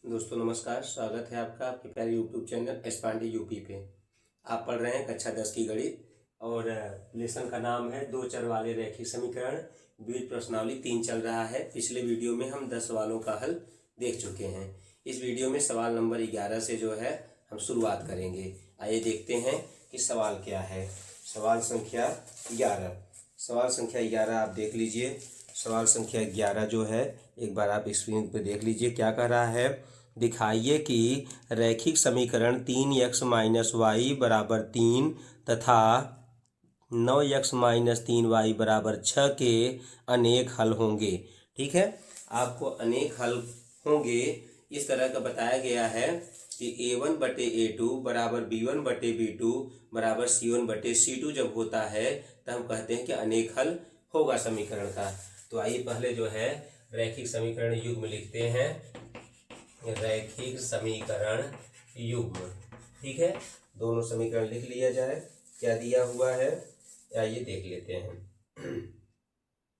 दोस्तों नमस्कार, स्वागत है आपका आपके प्यारे YouTube channel S Pandey UP पे। आप पढ़ रहे हैं कक्षा 10 की गणित और लेसन का नाम है दो चर वाले रैखिक समीकरण। बीज प्रश्नावली 3 चल रहा है। पिछले वीडियो में हम 10 सवालों का हल देख चुके हैं। इस वीडियो में सवाल नंबर 11 से जो है हम शुरुआत करेंगे। आइए देखते हैं कि सवाल क्या है। सवाल संख्या 11। सवाल संख्या 11 आप देख लीजिए। सवाल संख्या 11 जो है एक बार आप स्क्रीन पर देख लीजिए क्या कह रहा है। दिखाइए कि रैखिक समीकरण 3x माइनस वाई बराबर 3 तथा 9x माइनस 3y बराबर 6 के अनेक हल होंगे। ठीक है, आपको अनेक हल होंगे इस तरह का बताया गया है कि a1 बटे a2 बराबर b1 बटे b2 बराबर c1 बटे c2 जब होता है तो हम कहते हैं कि अनेक हल होगा समीकरण का। तो आइए पहले जो है रैखिक समीकरण युग्म लिखते हैं। रैखिक समीकरण युग्म, ठीक है, दोनों समीकरण लिख लिया जाए। क्या दिया हुआ है आइए देख लेते हैं।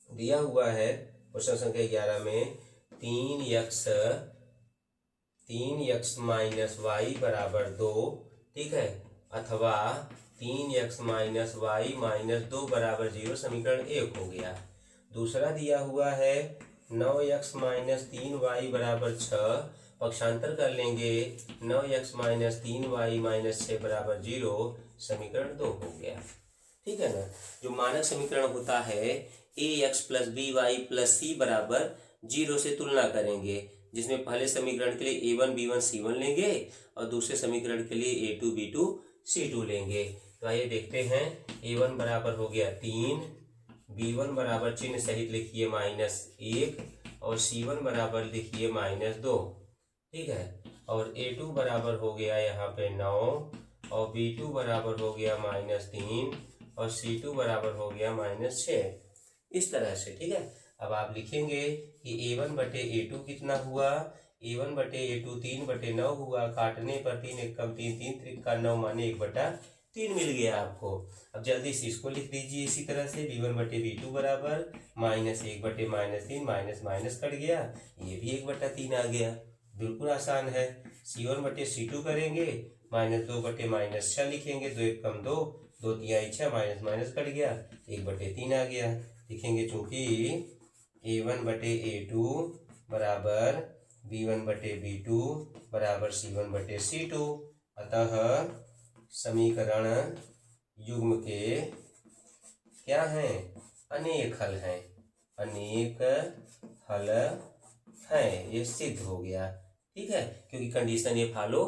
दिया हुआ है क्वेश्चन संख्या 11 में 3x माइनस वाई बराबर 2, ठीक है, अथवा 3x माइनस वाई माइनस 2 बराबर 0 समीकरण 1 हो गया। दूसरा दिया हुआ है 9x माइनस 3y बराबर 6, पक्षांतर कर लेंगे 9x माइनस 3y माइनस 6 बराबर 0 समीकरण 2 हो गया। ठीक है ना। जो मानक समीकरण होता है ax plus B Y plus C बराबर 0 से तुलना करेंगे, जिसमें पहले समीकरण के लिए a1 b1 c1 लेंगे और दूसरे समीकरण के लिए a2 b2 c2 लेंगे। तो आइए देखते हैं। a1 बराबर हो गया 3, b1 बराबर चिन्ह सहित लिखिए -1 और c1 बराबर लिखिए -2, ठीक है, और a2 बराबर हो गया यहाँ पे 9 और b2 बराबर हो गया -3 और c2 बराबर हो गया -6, इस तरह से। ठीक है, अब आप लिखेंगे कि a1 बटे a2 कितना हुआ। a1 बटे a2 3 बटे 9 हुआ। काटने पर 3 एक कम 3 3 त्रिक का 9 माने 1/3 मिल गया आपको। अब जल्दी से इसको लिख दीजिए इसी तरह से। b1 बटे b2 बराबर -1 बटे -3 माइनस माइनस कट गया, ये भी 1/3 आ गया। बिल्कुल आसान है। c1 बटे c2 करेंगे -2 बटे -6 लिखेंगे, 2 एक कम 2 2 3 6 माइनस माइनस कट गया, 1/3 आ गया। लिखेंगे चूंकि a1 बटे a2 बराबर b1 बटे b2 बराबर c1 बटे c2, अतः समीकरण युग्म के क्या हैं, अनेक हल हैं। अनेक हल हैं, ये सिद्ध हो गया। ठीक है, क्योंकि कंडीशन ये फॉलो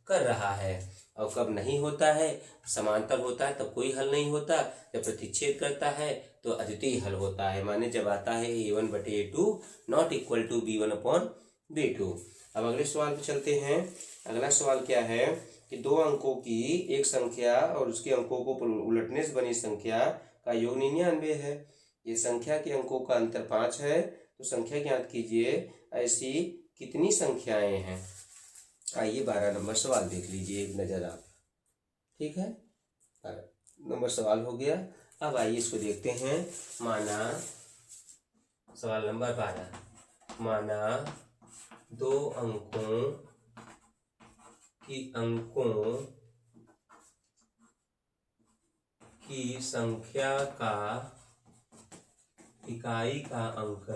कर रहा है। और कब नहीं होता है, समांतर होता है तब कोई हल नहीं होता, जब प्रतिच्छेद करता है तो अद्वितीय हल होता है। माने जब आता है a1 बटे a2 not equal to b1 upon b2। अब अगले सवाल पे चलते हैं। अगला सवाल क्या है कि दो अंकों की एक संख्या और उसके अंकों को उलटने से बनी संख्या का योग 99 है। ये संख्या के अंकों का अंतर 5 है, तो संख्या ज्ञात कीजिए। ऐसी कितनी संख्याएं हैं। आइए 12 नंबर सवाल देख लीजिए एक नज़र आप। ठीक है, 12 नंबर सवाल हो गया। अब आइए इसको देखते हैं। माना सवाल नंबर 12, माना दो अंकों की संख्या का इकाई का अंक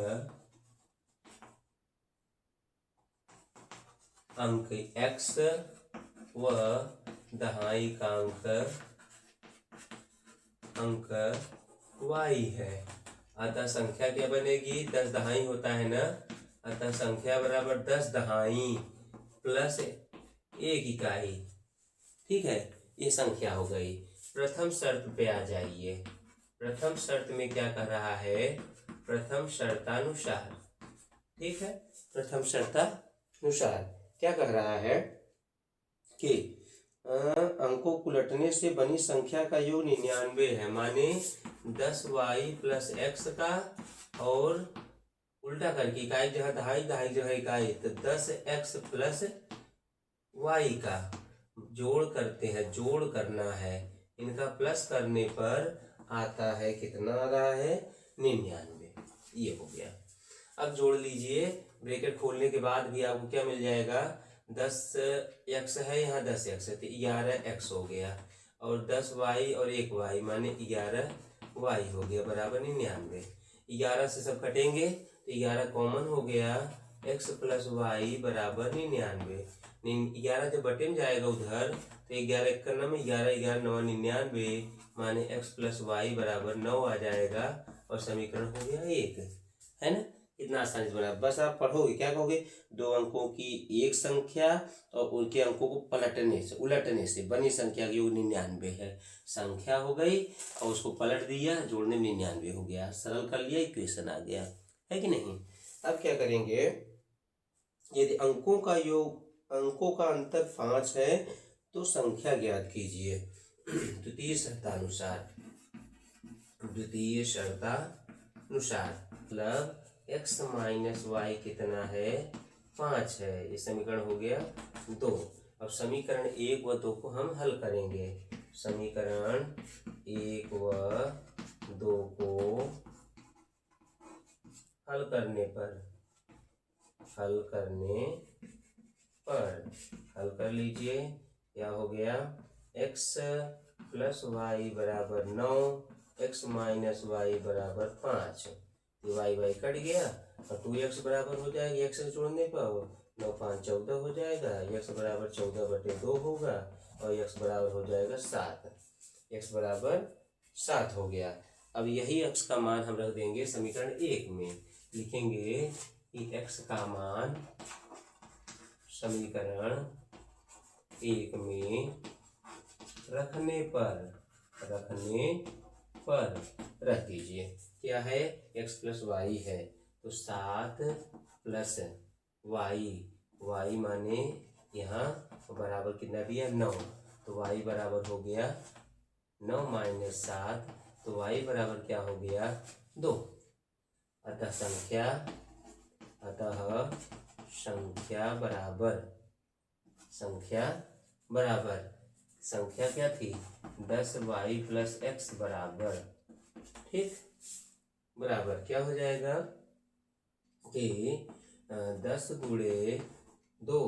x व दहाई का अंक y है। अतः संख्या क्या बनेगी, 10 दहाई होता है ना, अतः संख्या बराबर 10 दहाई प्लस 1 इकाई। ठीक है, ये संख्या हो गई। प्रथम शर्त पे आ जाइए। प्रथम शर्त में क्या कह रहा है, प्रथम शर्तानुसार। ठीक है, प्रथम शर्तानुसार क्या कह रहा है कि अंकों को उलटने से बनी संख्या का योग 99 है। माने 10y प्लस x का और उल्टा करके इकाई जगह दहाई दहाई जगह इकाई, तो 10x प्लस y का जोड़ करते हैं, जोड़ करना है। इनका प्लस करने पर आता है कितना आ रहा है, 99। ये हो गया। अब जोड़ लीजिए ब्रैकेट खोलने के बाद भी आपको क्या मिल जाएगा, 10x है, यहाँ 10x है तो 11x हो गया, और 10y और 1y माने 11y हो गया बराबर 99। 11 से सब कटेंगे तो 11 कॉमन हो गया, x प्लस वाई बराबर 99। 11 जब बटे में जाएगा उधर तो 11 एक में 11 9 99 माने x प्लस वाई बराबर 9 आ जाएगा, और समीकरण हो गया 1, है ना। इतना आसानी से बना। बस आप पढ़ोगे, क्या कहोगे, दो अंकों की एक संख्या और उनके अंकों को पलटने से, उलटने से बनी संख्या की योग 99 है, संख्या हो गई और उसको पलट दिया, जोड़ने में 99 हो गया, सरल कर लिया, इक्वेशन आ गया, है कि नहीं। अब क्या करेंगे, यदि अंकों का योग, अंकों का अंतर 5 है तो संख्या ज्ञात कीजिए। द्वितीय शर्तानुसार, द्वितीय शर्तानुसार मतलब x माइनस वाई कितना है, 5 है, ये समीकरण हो गया 2। अब समीकरण 1 व 2 को हम हल करेंगे। समीकरण 1 व 2 को हल करने पर, हल कर लीजिए, क्या हो गया, x प्लस वाई बराबर 9, x माइनस वाई बराबर 5, वाई कट गया और 2x बराबर हो जाएगा, x से जोड़ने पर 9 5 14 हो जाएगा, x बराबर 14/2 होगा, और x बराबर हो जाएगा 7, x बराबर 7 हो गया। अब यही x का मान हम रख देंगे समीकरण 1 में, लिखेंगे कि x का मान समीकरण 1 में रखने पर रख दीजिए। क्या है, x प्लस वाई है तो 7 प्लस वाई माने यहाँ बराबर कितना दिया, 9, तो y बराबर हो गया 9 माइनस 7, तो y बराबर क्या हो गया, 2। अतः संख्या क्या थी, 10y प्लस x बराबर, ठीक, बराबर क्या हो जाएगा कि 10 गुणे 2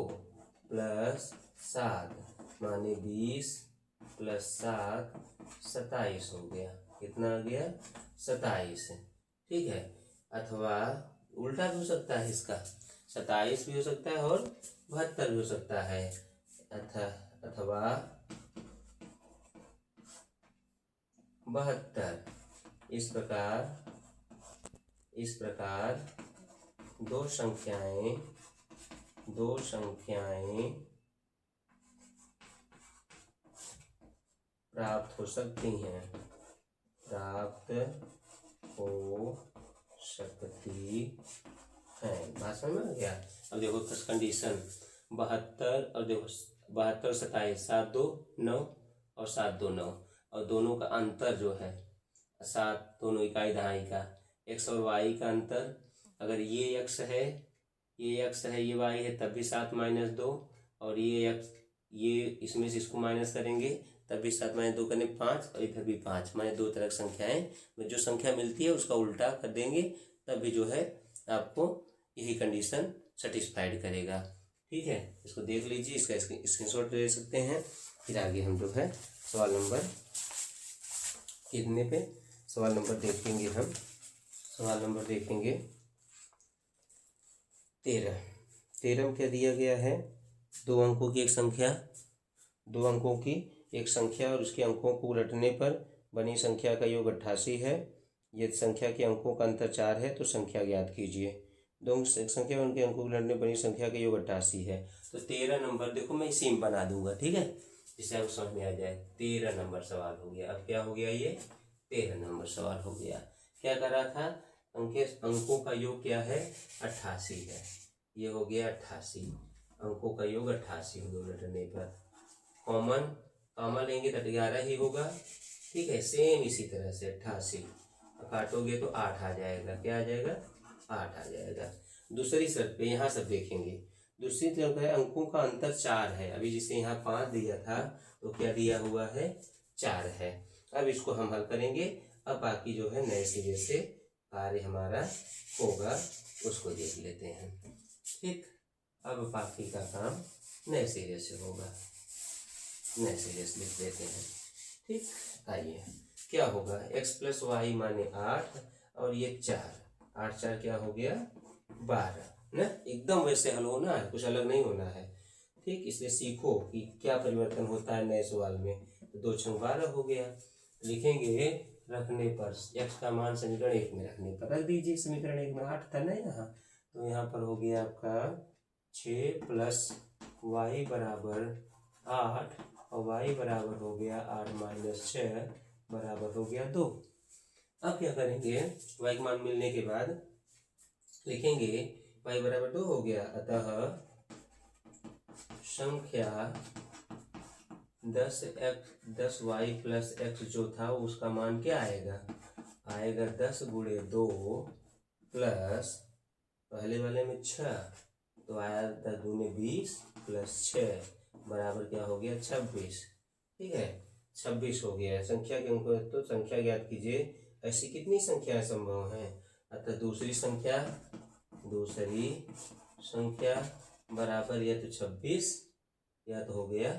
प्लस 7 माने 20 प्लस 7 27 हो गया। कितना आ गया, 27, ठीक है। अथवा उल्टा भी हो सकता है इसका, 27 भी हो सकता है और 72 भी हो सकता है, अथवा 72। इस प्रकार दो संख्याएं प्राप्त हो सकती हैं, बात समझ में आ गया। अब देखो कंडीशन 72, और देखो 72 27, 7 2 9 और 7 2 9, और दोनों का अंतर जो है 7, दोनों इकाई दहाई का, x और y का अंतर, अगर ये x है ये y है तब भी 7 माइनस 2, और ये x, ये इसमें से इसको माइनस करेंगे तब भी 7 माइनस 2 करने 5, और इधर भी 5, माने दो तरह की संख्याएं में जो संख्या मिलती है उसका उल्टा कर देंगे, तब भी जो है आपको यही कंडीशन सेटिस्फाइड करेगा, ठीक है। इसको देख लीजिए, इसका स्क्रीनशॉट ले सकते हैं। फिर आगे हम जो है सवाल नंबर कितने पे, सवाल नंबर देखेंगे हम, सवाल नंबर देखेंगे 13 में क्या दिया गया है, दो अंकों की एक संख्या और उसके अंकों को उलटने पर बनी संख्या का योग 88 है। यदि संख्या के अंकों का अंतर 4 है तो संख्या ज्ञात कीजिए। दो संख्या और उनके अंकों को उलटने बनी संख्या का योग 88 है। तो 13 नंबर देखो मैं इसी में बना दूंगा, ठीक है, जिससे आपको समझ में आ जाए। 13 नंबर सवाल हो गया। अब क्या हो गया, ये 13 नंबर सवाल हो गया। क्या कर रहा था, अंकों का योग क्या है, 88 है। ये हो गया 88, अंकों का योग 88 होगा उलटने पर। कॉमन लेंगे तो 11 ही होगा, ठीक है। सेम इसी तरह से 88 काटोगे तो 8 आ जाएगा। क्या आ जाएगा, 8 आ जाएगा। दूसरी शर्त पे यहाँ सब देखेंगे। दूसरी तरफ है अंकों का अंतर 4 है। अभी जिसे यहाँ 5 दिया था तो क्या दिया हुआ है, 4 है। अब इसको हम हल करेंगे। अब बाकी जो है नए सिरे से कार्य हमारा होगा, उसको देख लेते हैं। ठीक, अब बाकी का काम नए सिरे से होगा। नए सिरे से लिख देते हैं। ठीक, आइए क्या होगा, x प्लस वाई माने 8 और ये 4, 8 4 क्या हो गया 12 ना। एकदम वैसे हल होना है, कुछ अलग नहीं होना है। ठीक, इसलिए सीखो कि क्या परिवर्तन होता है नए सवाल में। तो 2 6 12 हो गया। लिखेंगे रखने पर x का मान समीकरण 1 में रखने पर रख दीजिए। समीकरण 1 में 8 था ना यहाँ, तो यहाँ पर हो गया आपका 6 प्लस वाई बराबर 8 और y बराबर हो गया 8 माइनस 6 बराबर हो गया 2। अब क्या करेंगे, y का मान मिलने के बाद लिखेंगे y बराबर 2 हो गया, अतः संख्या 10y प्लस x जो था उसका मान क्या आएगा, आएगा 10 गुणे 2 प्लस पहले वाले में 6, तो आया 10 दूने 20 प्लस 6 बराबर क्या हो गया 26। ठीक है, 26 हो गया। संख्या के अंक तो संख्या ज्ञात कीजिए। ऐसी कितनी संख्याएं संभव हैं, अतः दूसरी संख्या बराबर या तो 26 या तो हो गया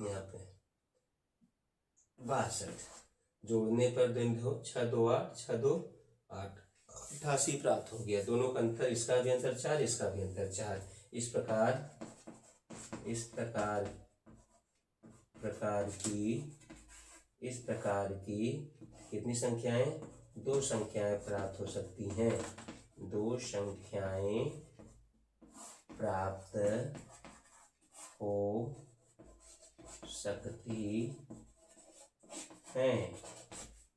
यहाँ पे 62। जोड़ने पर दिन दो 6 2 8 6 2 8 88 प्राप्त हो गया। दोनों का अंतर, इसका भी अंतर 4 इसका भी अंतर 4। इस प्रकार की कितनी संख्याएं, 2 संख्याएं प्राप्त हो सकती हैं। 2 संख्याएं प्राप्त हो सकती हैं।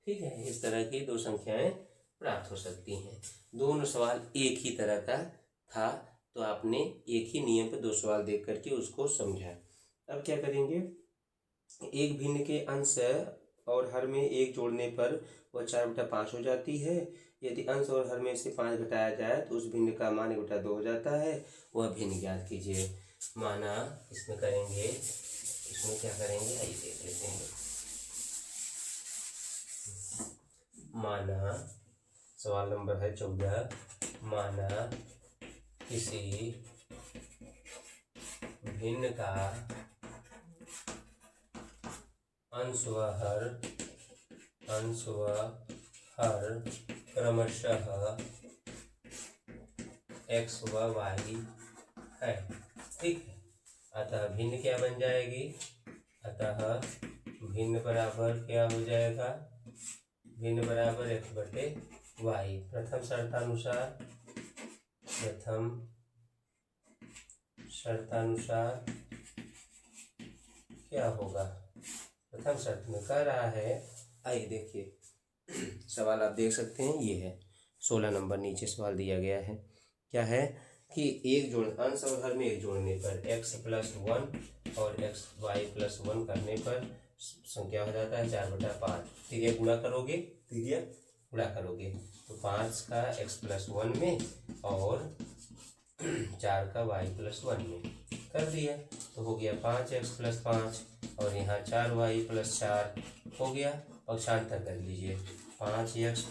ठीक है, इस तरह की 2 संख्याएं प्राप्त हो सकती हैं। दोनों सवाल एक ही तरह का था, तो आपने एक ही नियम पे 2 सवाल देख करके उसको समझा। अब क्या करेंगे, एक भिन्न के अंश और हर में 1 जोड़ने पर वह 4/5 हो जाती है। यदि अंश और हर में से 5 घटाया जाए तो उस भिन्न का मान 1/2 हो जाता है। वह भिन्न ज्ञात कीजिए। माना इसमें क्या करेंगे, आइए देख लेते हैं। माना सवाल नंबर है 14। माना किसी भिन्न का अंश व हर क्रमशः x व y है। ठीक है, अतः भिन्न क्या बन जाएगी, अतः भिन्न बराबर क्या हो जाएगा, भिन्न बराबर x बटे y। प्रथम शर्तानुसार क्या होगा, प्रथम शर्त में कह रहा है, आइए देखिए सवाल आप देख सकते हैं, ये है 16 नंबर, नीचे सवाल दिया गया है। क्या है कि अंश और हर में 1 जोड़ने पर x प्लस 1 और y प्लस 1 करने पर संख्या हो जाता है 4/5। तिर्यक गुणा करोगे तो 5 का x प्लस 1 में और 4 का y प्लस 1 में कर दिया, तो हो गया 5x प्लस 5 और यहाँ 4y प्लस 4 हो गया। पक्षांतर कर लीजिए, 5x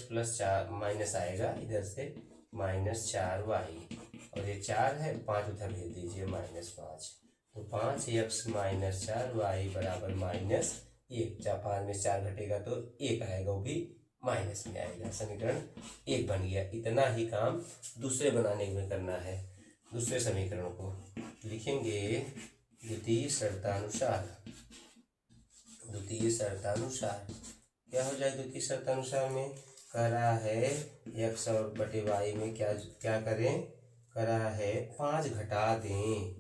प्लस 4 माइनस आएगा इधर से -4y, और ये 4 है, 5 उधर भेज दीजिए -5, तो 5x माइनस 4y बराबर -1। 5 में 4 घटेगा तो 1 आएगा, वो भी माइनस में आएगा। समीकरण 1 बन गया। इतना ही काम दूसरे बनाने में करना है। दूसरे समीकरण को लिखेंगे द्वितीय शर्तानुसार। क्या हो जाए द्वितीय शर्तानुसार में, कह रहा है x और बटे y में क्या करें, कह रहा है 5 घटा दें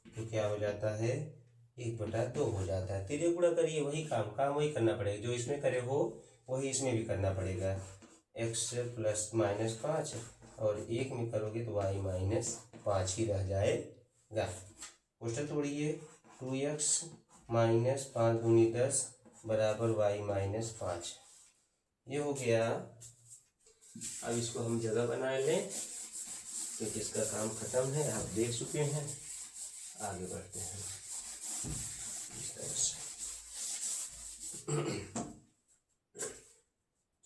तो क्या हो जाता है 1/2 हो जाता है। तिर्यक गुणा करिए, वही काम वही करना पड़ेगा, जो इसमें करे हो वही इसमें भी करना पड़ेगा। x प्लस -5 और 1 में करोगे तो y -5 ही रह जाएगा। कोष्ठक तोड़िए, 2x माइनस 5 दूनी 10 बराबर y -5, ये हो गया। अब इसको हम जगह बना लें क्योंकि इसका काम खत्म है, आप देख चुके हैं। आगे बढ़ते हैं इस तरह से।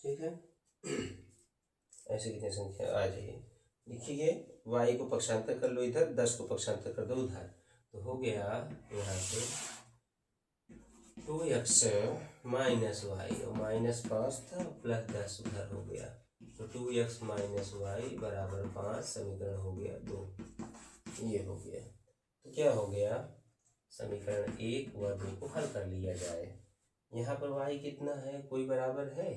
ठीक है। ऐसे कितनी संख्या आ जाइए, लिखिए y को पक्षांतर कर लो इधर, 10 को पक्षांतर कर दो उधर, तो हो गया यहाँ पे 2x माइनस वाई, और -5 था प्लस 10 उधर हो गया, तो 2x माइनस वाई बराबर 5, समीकरण हो गया 2। ये हो गया, तो क्या हो गया, समीकरण 1 व 2 को हल कर लिया जाए। यहाँ पर y कितना है, कोई बराबर है,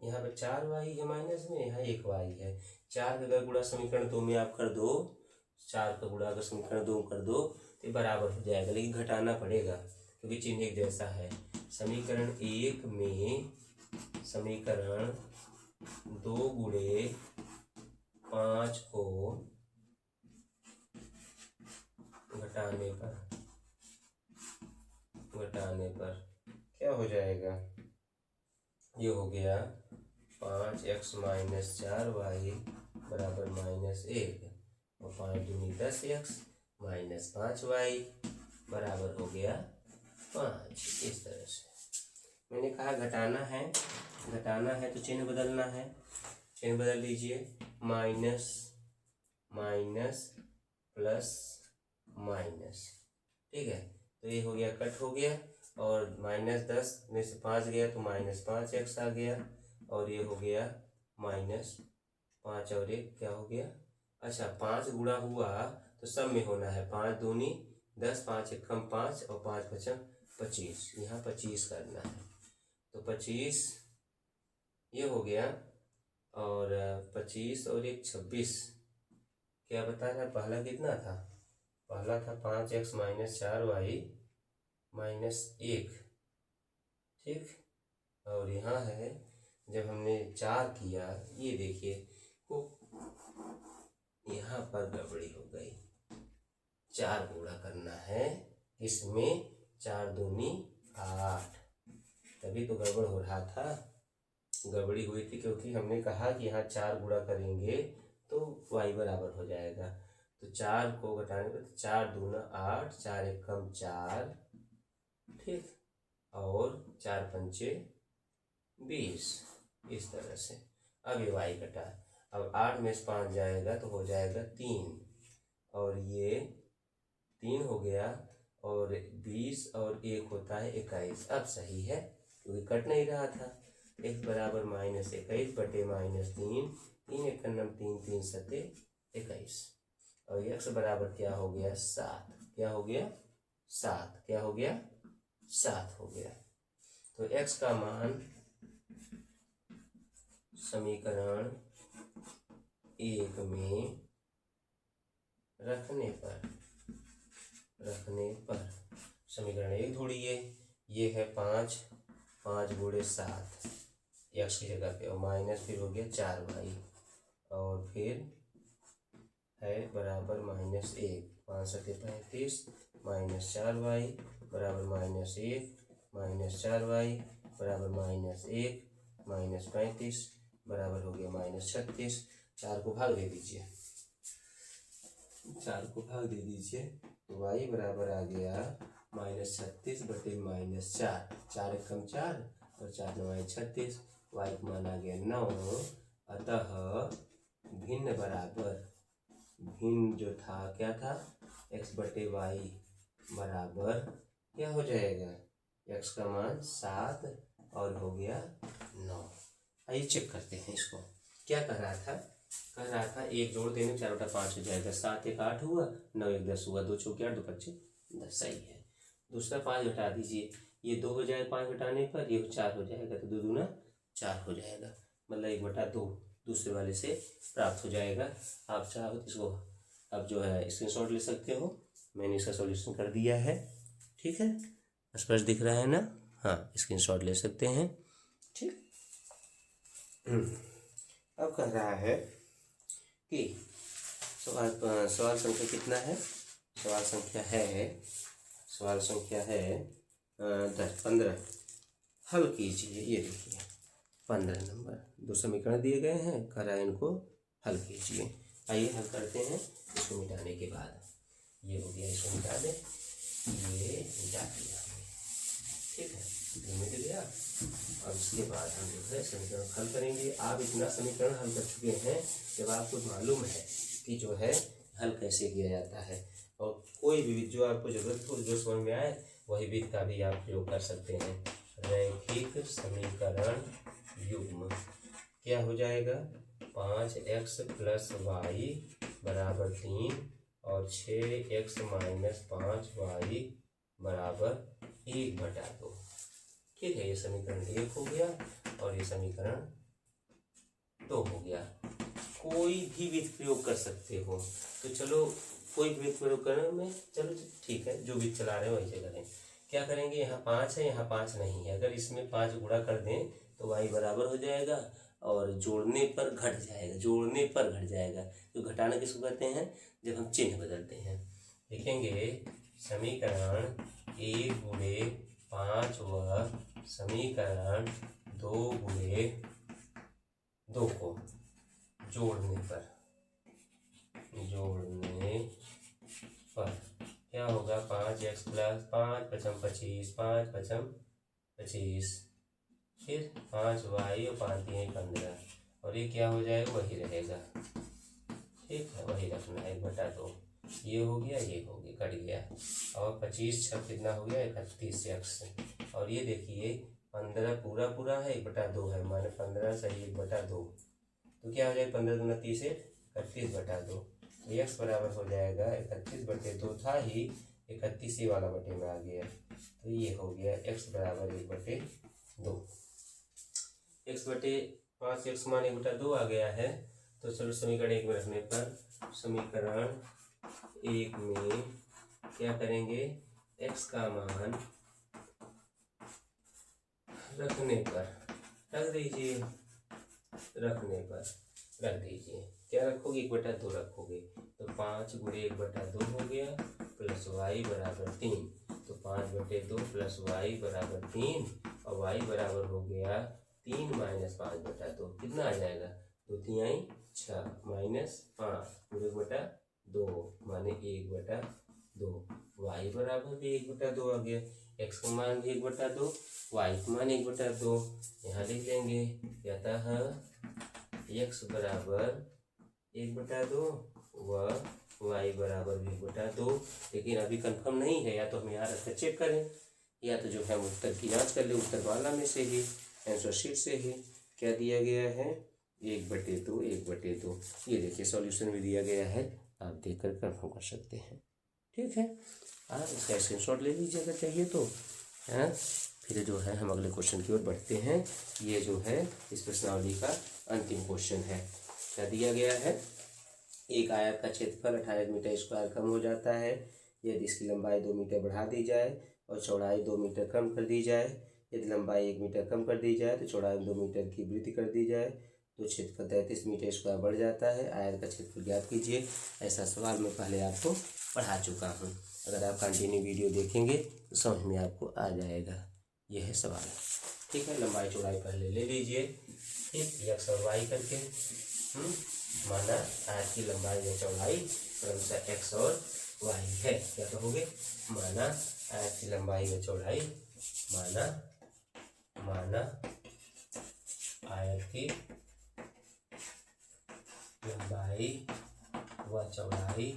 यहाँ पर 4y है माइनस में, यहाँ 1y है। 4 का अगर गुणा समीकरण 2 में आप कर दो, 4 का गुणा अगर समीकरण 2 कर दो तो बराबर हो जाएगा, लेकिन घटाना पड़ेगा क्योंकि चिन्ह एक जैसा है। समीकरण 1 में समीकरण 2 गुणे 5 को घटाने पर क्या हो जाएगा, ये हो गया 5x माइनस 4y बराबर -1, और 5 दूनी 10x माइनस 5y बराबर हो गया 5। इस तरह से मैंने कहा घटाना है तो चिन्ह बदलना है, चिन्ह बदल लीजिए, माइनस माइनस प्लस माइनस, ठीक है। तो ये हो गया, कट हो गया, और -10 में से 5 गया तो -5x आ गया, और ये हो गया -5 और 1 क्या हो गया, अच्छा 5 गुणा हुआ तो सब में होना है, 5 दूनी 10, 5 एकम 5 और 5 पचम 25, यहाँ 25 करना है, तो 25 ये हो गया, और 25 और 1 26, क्या बता रहा है, पहला कितना था, पहला था 5x माइनस 4y माइनस 1, ठीक, और यहाँ है जब हमने 4 किया, ये देखिए को यहाँ पर गड़बड़ी हो गई, 4 गुणा करना है, इसमें 4 दूनी 8, तभी तो गड़बड़ हो रहा था, गड़बड़ी हुई थी क्योंकि हमने कहा कि यहाँ 4 गुणा करेंगे तो y बराबर हो जाएगा, तो 4 को घटाने पर 4 दूना 8, 4 एकम 4, ठीक, और 4 पंचे 20, इस तरह से। अब ये y कटा, अब 8 में से 5 जाएगा तो हो जाएगा 3, और ये 3 हो गया, और 20 और 1 होता है 21, अब सही है क्योंकि कट नहीं रहा था। x बराबर -21 बटे -3, 3 एकम 3, 3 सते 21, और x बराबर क्या हो गया 7, क्या हो गया 7, क्या हो गया 7 हो गया। तो x का मान समीकरण 1 में रखने पर समीकरण 1 ढूंढिए, ये है 5 गुणे 7 x की जगह पे, और माइनस फिर हो गया 4y, और फिर है बराबर -1, 5 सते 35 माइनस 4y बराबर -1 माइनस 4y बराबर -1 माइनस 35 बराबर हो गया -36। 4 को भाग दे दीजिए, 4 को भाग दे दीजिए, तो y बराबर आ गया -36 बटे -4, 4 एकम 4 और 4 9 36, y का मान आ गया 9। अतः भिन्न बराबर, भिन्न जो था क्या था, x बटे y बराबर क्या हो जाएगा, x का मान 7 और हो गया 9। आइए चेक करते हैं इसको, क्या कह रहा था 1 जोड़ देने 4 बटा 5 हो जाएगा, 7 1 8 हुआ, 9 1 10 हुआ, 2 चौके 8 2 पंचे 10, सही है। दूसरा 5 घटा दीजिए, ये 2 हो जाएगा 5 घटाने पर, ये 4 हो जाएगा, तो 2 दूना 4 हो जाएगा, मतलब 1 बटा 2 दूसरे वाले से प्राप्त हो जाएगा। आप चाहो तो इसको अब जो है स्क्रीनशॉट ले सकते हो, मैंने इसका सॉल्यूशन कर दिया है, ठीक है, स्पष्ट दिख रहा है ना, हाँ स्क्रीनशॉट ले सकते हैं, ठीक। अब कह रहा है कि सवाल संख्या कितना है, सवाल संख्या है 15, हल कीजिए। ये देखिए 15 नंबर, 2 समीकरण दिए गए हैं, कह रहा है इनको हल कीजिए। आइए हल करते हैं, इसको मिटाने के बाद, ये हो गया, इसको मिटा दें, ये मिटा दिया, ठीक है। मिट गया। अब इसके बाद हम जो है समीकरण हल करेंगे। आप इतना समीकरण हल कर चुके हैं जब आपको मालूम है कि जो है हल कैसे किया जाता है, और कोई भी विधि जो आपको जरूरत हो, जो समझ में आए वही विधि का भी आप प्रयोग कर सकते हैं। रैखिक समीकरण युग्म क्या हो जाएगा, 5x + y = 3 और 6x - 5y = 1/2। ठीक है, ये समीकरण 1 हो गया और ये समीकरण 2 हो गया। कोई भी विधि प्रयोग कर सकते हो, तो चलो कोई भी विधि प्रयोग करने में, चलो ठीक है, जो विधि चला रहे हैं वैसे करें। क्या करेंगे, यहाँ 5 है, यहाँ 5 नहीं है, अगर इसमें 5 गुणा कर दें तो y बराबर हो जाएगा और जोड़ने पर घट जाएगा, जोड़ने पर घट जाएगा। तो घटाना किसको कहते हैं, जब हम चिन्ह बदलते हैं। लिखेंगे समीकरण 1 × 5 व समीकरण 2 × 2 को जोड़ने पर क्या होगा, 5x + 5 × 25, 5 × 25, फिर 5y और 5 × 3 = 15, और ये क्या हो जाएगा, वही रहेगा। ठीक है, वही रखना है, 1/2। ये हो गया, ये हो गया, कट गया। और 25 छक कितना हो गया, 31x। और ये देखिए 15 पूरा है, 1/2 है, माने 15 सही 1/2। तो क्या हो जाएगा, 15 दूना 30 है, 31/2। तो x बराबर हो जाएगा 31/2 था ही, 31 ही वाला बटे में आ गया। तो ये हो गया x बराबर 1/2। x/5x मान 1/2 आ गया है। तो चलो समीकरण 1 में रखने पर, समीकरण 1 में क्या करेंगे, x का मान रखने पर रख दीजिए, रख दीजिए। क्या रखोगे, 1/2 रखोगे। तो 5 × 1/2 हो गया, प्लस y = 3। तो 5/2 + y = 3, और y बराबर हो गया 3 - 5/2। कितना आ जाएगा, 2 × 3 = 6 - 5 पूरे 1/2 माने 1/2। y बराबर भी 1/2 आ गया। x का मान भी 1/2, y का मान 1/2। यहाँ लिख लेंगे, अतः x बराबर 1/2 व y बराबर भी 1/2। लेकिन अभी कंफर्म नहीं है, या तो हम यहाँ रख कर चेक करें, या तो जो है उत्तर की जांच कर ले, उत्तर वाला में से ही, आंसर शीट से ही। क्या दिया गया है, 1/2, 1/2। ये देखिए सॉल्यूशन भी दिया गया है, आप देख कर कंफर्म कर सकते हैं। ठीक है, आप इसका स्क्रीनशॉट ले लीजिए अगर चाहिए तो, है। फिर जो है हम अगले क्वेश्चन की ओर बढ़ते हैं। ये जो है इस प्रश्नावली का अंतिम क्वेश्चन है। क्या दिया गया है, एक आयत का क्षेत्रफल 28 मीटर स्क्वायर कम हो जाता है यदि इसकी लंबाई 2 मीटर बढ़ा दी जाए और चौड़ाई 2 मीटर कम कर दी जाए। यदि लंबाई 1 मीटर कम कर दी जाए तो चौड़ाई 2 मीटर की वृद्धि कर दी जाए तो क्षेत्रफल 33 मीटर स्क्वायर बढ़ जाता है। आयत का क्षेत्रफल ज्ञात कीजिए। ऐसा सवाल मैं पहले आपको पढ़ा चुका हूँ। अगर आप कंटिन्यू वीडियो देखेंगे तो समझ में आपको आ जाएगा। यह है सवाल। ठीक है, लंबाई चौड़ाई पहले ले लीजिए, फिर एक्स और वाई करके माना आयत की लंबाई या चौड़ाई क्रमशः एक्स और वाई है। क्या कहोगे, माना आयत की लंबाई व चौड़ाई, माना आयत की लंबाई व चौड़ाई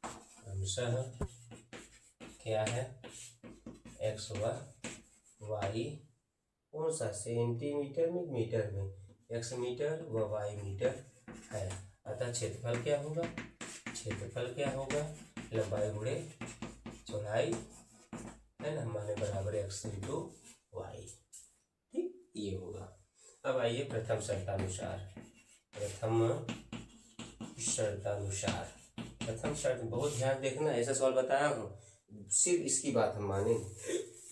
क्रमशः क्या है, एक्स व वाई। कौन सा, सेंटीमीटर में मीटर में, एक्स मीटर व वाई मीटर है। अतः क्षेत्रफल क्या होगा, लंबाई गुणे चौड़ाई, है ना, माने बराबर एक्स × वाई। ठीक, ये होगा। अब आइए प्रथम शर्त बहुत ध्यान देखना, ऐसा सवाल बताया हूँ, सिर्फ इसकी बात हम माने।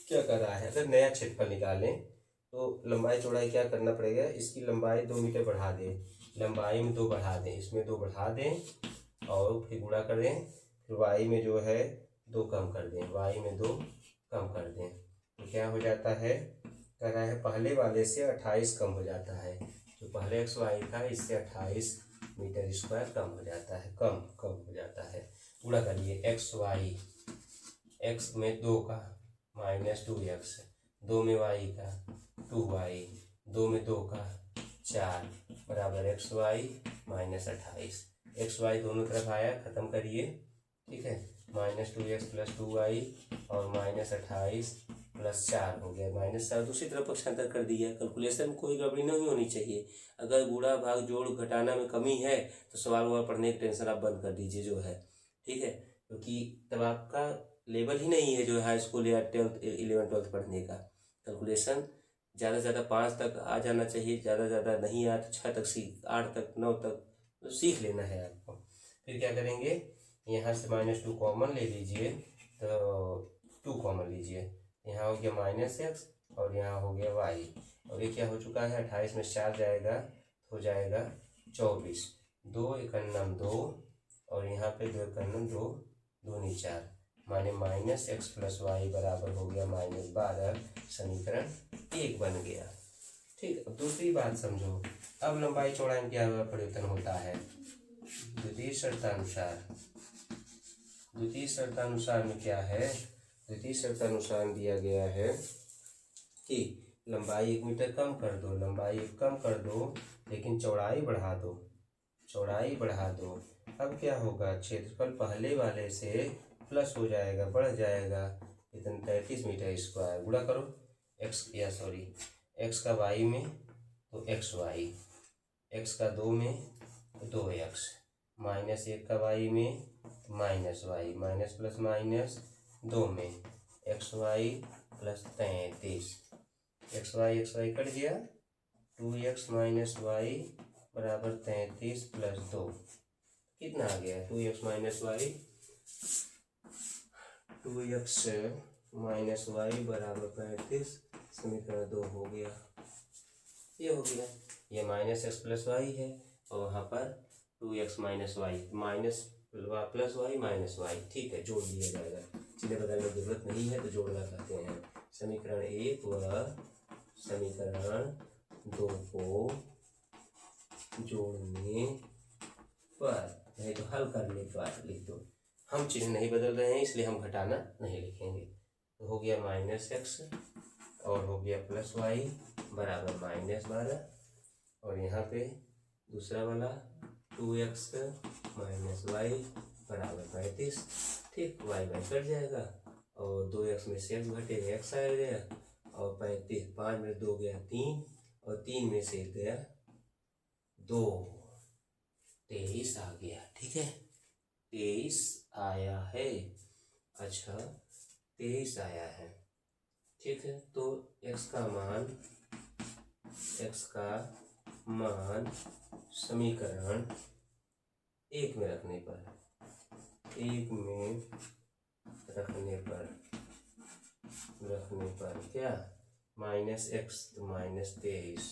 क्या कर रहा है, अगर नया क्षेत्रफल निकालें तो लंबाई चौड़ाई क्या करना पड़ेगा, इसकी लंबाई 2 मीटर बढ़ा दें, लंबाई में 2 बढ़ा दें, इसमें 2 बढ़ा दें और फिर गुणा कर दें, फिर वाई में जो है 2 कम कर दें, वाई में 2 कम कर दें तो क्या हो जाता है, कह रहा है पहले वाले से 28 कम हो जाता है। जो पहले एक्स वाई था इससे 28 मीटर स्क्वायर कम हो जाता है, कम हो जाता है। गुणा करिए, एक्स वाई, एक्स में 2 का -2x, 2 में y का 2y, 2 में 2 का 4 बराबर xy माइनस 28। xy दोनों तरफ आया, ख़त्म करिए, ठीक है। -2x + 2y और -28 + 4 हो गया, -4 दूसरी तरफ पक्षांतर कर दिया। कैलकुलेशन में कोई गड़बड़ी नहीं होनी चाहिए। अगर गुणा भाग जोड़ घटाना में कमी है तो सवाल वाल पढ़ने की टेंशन आप बंद कर दीजिए जो है, ठीक है, क्योंकि तब आपका लेवल ही नहीं है जो हाई स्कूल या 12th 11 12th पढ़ने का। कैलकुलेशन ज़्यादा से ज़्यादा 5 तक आ जाना चाहिए, ज़्यादा से ज़्यादा नहीं आया तो 6 तक सीख, 8 तक 9 तक तो सीख लेना है आपको। फिर क्या करेंगे, यहाँ से -2 कॉमन ले लीजिए, तो 2 कॉमन लीजिए, यहाँ हो गया -x और यहाँ हो गया y, और ये क्या हो चुका है, 28 में 4 जाएगा, हो जाएगा 24, 2 एकन्नम 2 और यहाँ पे 2 एकन्नम 2, 2 नी 4, माने -x + y बराबर हो गया -12। समीकरण 1 बन गया, ठीक। अब दूसरी बात समझो, अब लंबाई चौड़ाई में क्या परिवर्तन होता है, द्वितीय शर्तानुसार में क्या है, द्वितीय शर्तानुसार दिया गया है कि लंबाई 1 मीटर कम कर दो, लंबाई 1 कम कर दो, लेकिन चौड़ाई बढ़ा दो, चौड़ाई बढ़ा दो। अब क्या होगा, क्षेत्रफल पहले वाले से प्लस हो जाएगा, बढ़ जाएगा, इतना 33 मीटर स्क्वायर। गुणा करो x का y में तो xy, x का 2 में तो 2x, -1 का y में -y, माइनस प्लस माइनस 2 में xy + 33, xy कट गया, 2x - y बराबर 33 + 2 कितना आ गया, 2x - y, 2x - y बराबर 35। समीकरण 2 हो गया, ये हो गया, ये -x + y है और वहाँ पर 2x - y +y -y, ठीक है, जोड़ दिया जाएगा, चिन्ह बदलने की जरूरत नहीं है तो जोड़ना कहते हैं। समीकरण 1 व समीकरण 2 को जोड़ने पर, नहीं तो हल करने पर लिख दो। हम चिन्ह नहीं बदल रहे हैं इसलिए हम घटाना नहीं लिखेंगे। तो हो गया -x और हो गया +y बराबर -12, और यहाँ पे दूसरा वाला 2x - y बराबर 35, ठीक, y कट जाएगा और 2x में से x घटेगा, x आ गया, और 35, 5 में 2 गया 3 और 3 में से गया 2, 23 आ गया, ठीक है, 23 आया है। अच्छा 23 आया है, ठीक है। तो x का मान समीकरण 1 में रखने पर, 1 में रखने पर क्या, -x तो -23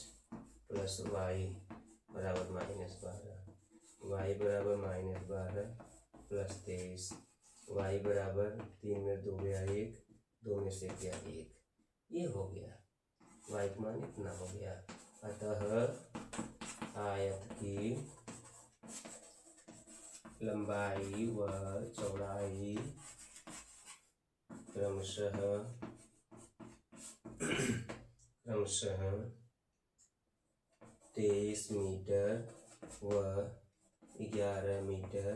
+ y बराबर -12, y बराबर -12 + 23, y बराबर 3 में 2 गया 1, 2 में से गया 1, ये हो गया, y का मान इतना हो गया। अतः आयत की लंबाई व चौड़ाई क्रमशः 23 मीटर व 11 मीटर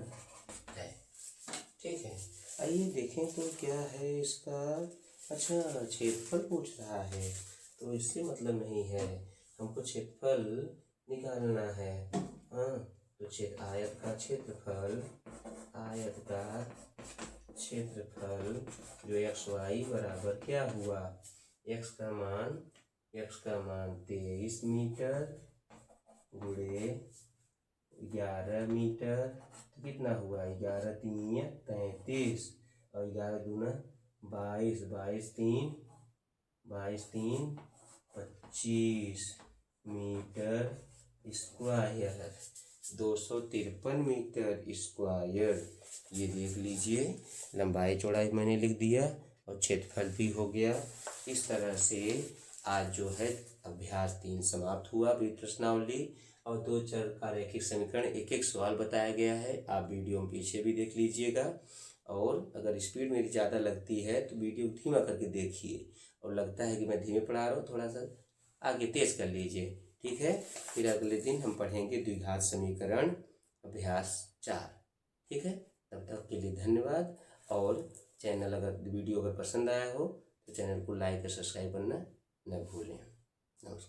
है, ठीक है। आइए देखें तो क्या है इसका, अच्छा क्षेत्रफल पूछ रहा है तो इससे मतलब नहीं है, हमको क्षेत्रफल निकालना है। हाँ तो आयत का क्षेत्रफल जो xy बराबर क्या हुआ, x का मान 23 मीटर गुणे 11 मीटर, तो कितना हुआ, 11 × 3 = 33 और 11 × 2 = 22, 22 3 25 मीटर स्क्वायर, 253 मीटर स्क्वायर। ये देख लीजिए, लंबाई चौड़ाई मैंने लिख दिया और क्षेत्रफल भी हो गया। इस तरह से आज जो है अभ्यास 3 समाप्त हुआ, प्रश्नावली और 2 चर का रैखिक समीकरण, एक एक सवाल बताया गया है। आप वीडियो में पीछे भी देख लीजिएगा, और अगर स्पीड मेरी ज़्यादा लगती है तो वीडियो धीमा करके देखिए, और लगता है कि मैं धीमे पढ़ा रहा हूँ, थोड़ा सा आगे तेज कर लीजिए, ठीक है। फिर अगले दिन हम पढ़ेंगे द्विघात समीकरण अभ्यास 4, ठीक है। तब तक के लिए धन्यवाद। और चैनल वीडियो अगर पसंद आया हो तो चैनल को लाइक और सब्सक्राइब करना न भूलें। नमस्कार।